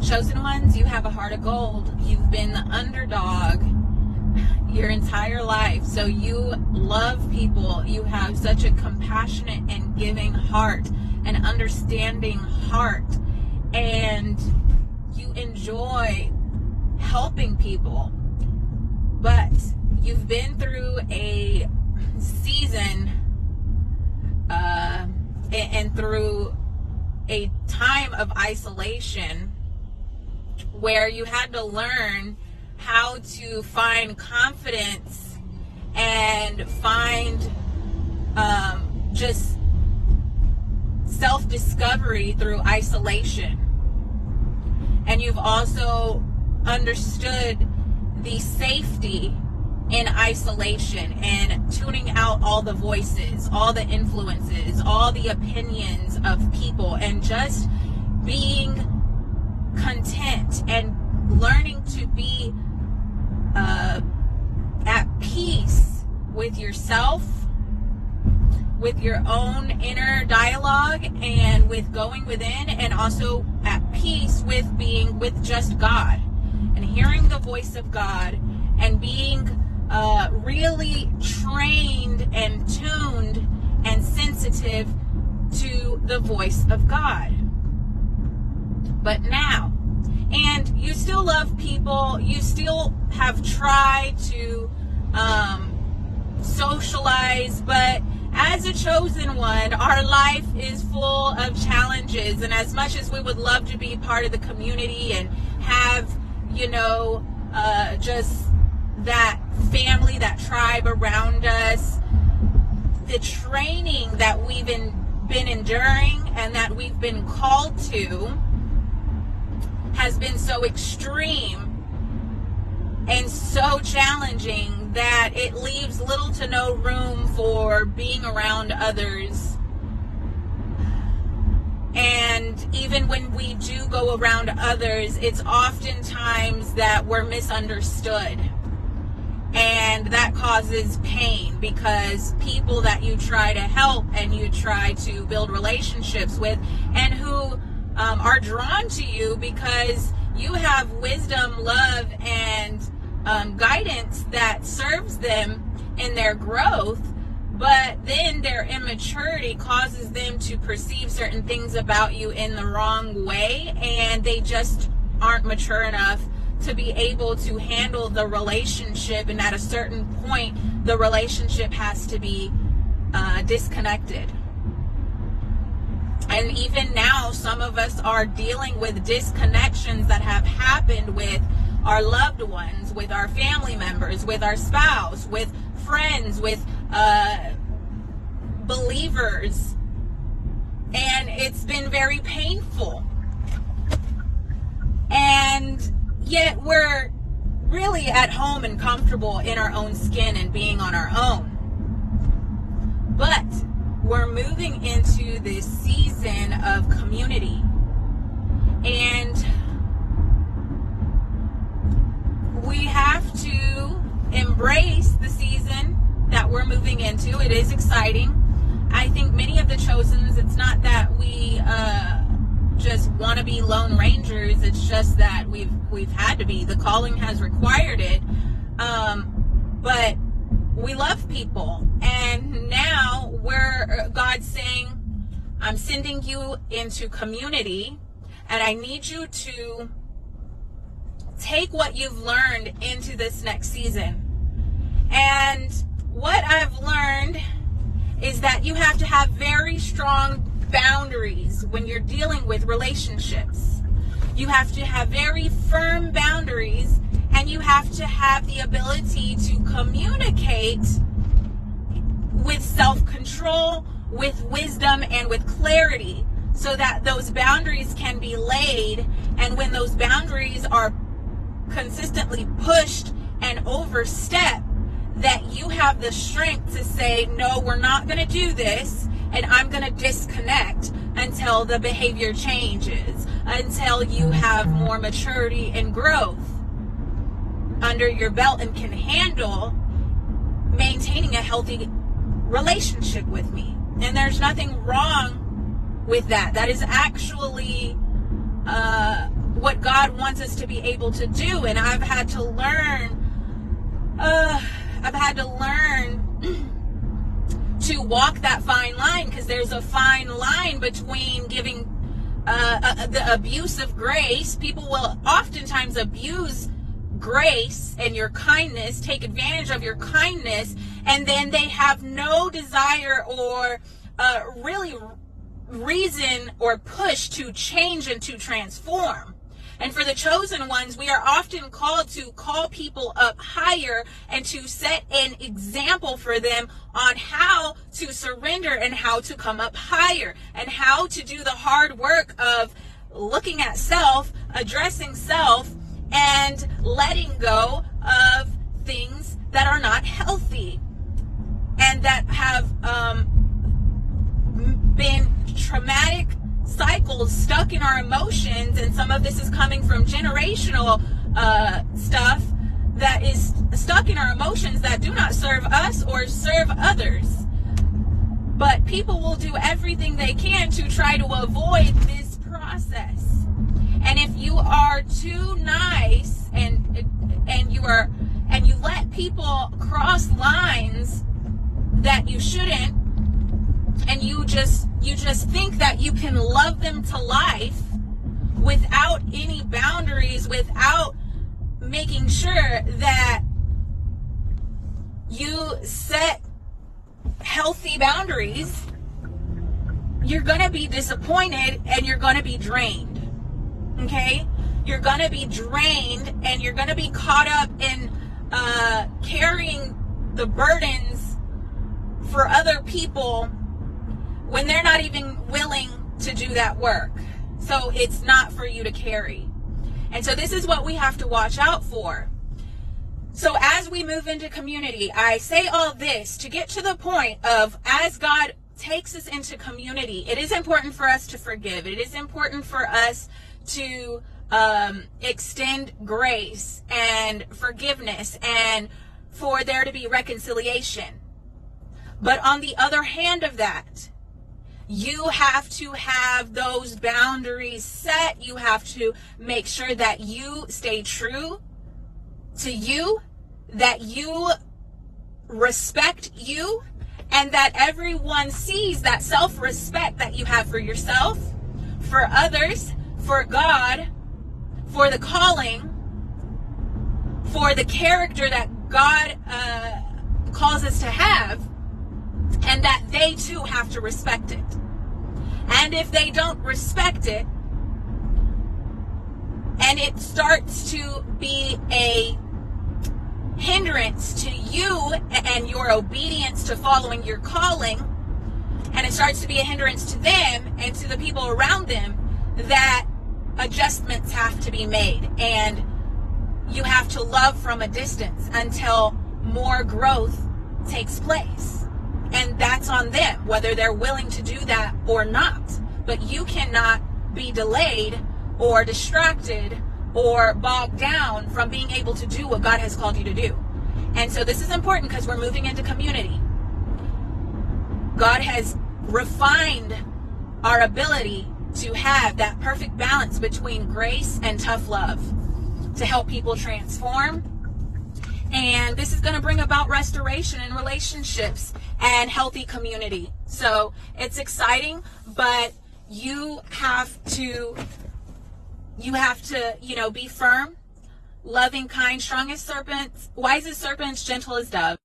Chosen ones, you have a heart of gold. You've been the underdog your entire life. So you love people. You have such a compassionate and giving heart, an understanding heart, and you enjoy helping people. But you've been through a season and through a time of isolation where you had to learn how to find confidence and find just self-discovery through isolation. And you've also understood the safety in isolation and tuning out all the voices, all the influences, all the opinions of people, and just being content and learning to be at peace with yourself, with your own inner dialogue, and with going within, and also at peace with being with just God and hearing the voice of God and being really trained and tuned and sensitive to the voice of God. But now, and you still love people, you still have tried to socialize, but as a chosen one, our life is full of challenges. And as much as we would love to be part of the community and have, just that family, that tribe around us, the training that we've been enduring and that we've been called to has been so extreme and so challenging that it leaves little to no room for being around others. And even when we do go around others, it's oftentimes that we're misunderstood. And that causes pain, because people that you try to help and you try to build relationships with, and who are drawn to you because you have wisdom, love, and guidance that serves them in their growth, but then their immaturity causes them to perceive certain things about you in the wrong way, and they just aren't mature enough to be able to handle the relationship. And at a certain point, the relationship has to be disconnected. And even now, some of us are dealing with disconnections that have happened with our loved ones, with our family members, with our spouse, with friends, with believers. And it's been very painful. And yet we're really at home and comfortable in our own skin and being on our own. But we're moving into this season of community. And we have to embrace the season that we're moving into. It is exciting. I think many of the Chosens, it's not that we just want to be lone rangers. It's just that we've had to be. The calling has required it. But we love people. And now God's saying, I'm sending you into community, and I need you to take what you've learned into this next season. And what I've learned is that you have to have very strong boundaries when you're dealing with relationships. You have to have very firm boundaries, and you have to have the ability to communicate with self-control, with wisdom, and with clarity, so that those boundaries can be laid. And when those boundaries are consistently pushed and overstepped, that you have the strength to say, no, we're not going to do this, and I'm going to disconnect until the behavior changes, until you have more maturity and growth under your belt and can handle maintaining a healthy relationship with me. And there's nothing wrong with that. That is actually what what God wants us to be able to do. And I've had to learn to walk that fine line, because there's a fine line between giving the abuse of grace. People will oftentimes abuse grace and your kindness, take advantage of your kindness, and then they have no desire or really reason or push to change and to transform. And for the chosen ones, we are often called to call people up higher and to set an example for them on how to surrender and how to come up higher and how to do the hard work of looking at self, addressing self, and letting go of things that are not healthy and that have been traumatic cycles stuck in our emotions. And some of this is coming from generational stuff that is stuck in our emotions that do not serve us or serve others. But people will do everything they can to try to avoid this process. And if you are too nice and you let people cross lines that you shouldn't, and you just think that you can love them to life without any boundaries, without making sure that you set healthy boundaries, you're going to be disappointed and you're going to be drained. Okay? You're going to be drained and you're going to be caught up in carrying the burdens for other people when they're not even willing to do that work. So it's not for you to carry. And so this is what we have to watch out for. So as we move into community, I say all this to get to the point of, as God takes us into community, it is important for us to forgive. It is important for us to extend grace and forgiveness and for there to be reconciliation. But on the other hand of that, you have to have those boundaries set. You have to make sure that you stay true to you, that you respect you, and that everyone sees that self-respect that you have for yourself, for others, for God, for the calling, for the character that God calls us to have, and that they too have to respect it. And if they don't respect it, and it starts to be a hindrance to you and your obedience to following your calling, and it starts to be a hindrance to them and to the people around them, that adjustments have to be made, and you have to love from a distance until more growth takes place. And that's on them, whether they're willing to do that or not. But you cannot be delayed or distracted or bogged down from being able to do what God has called you to do. And so this is important because we're moving into community. God has refined our ability to have that perfect balance between grace and tough love to help people transform. And this is going to bring about restoration in relationships and healthy community. So it's exciting, but you have to, be firm, loving, kind, strong as serpents, wise as serpents, gentle as doves.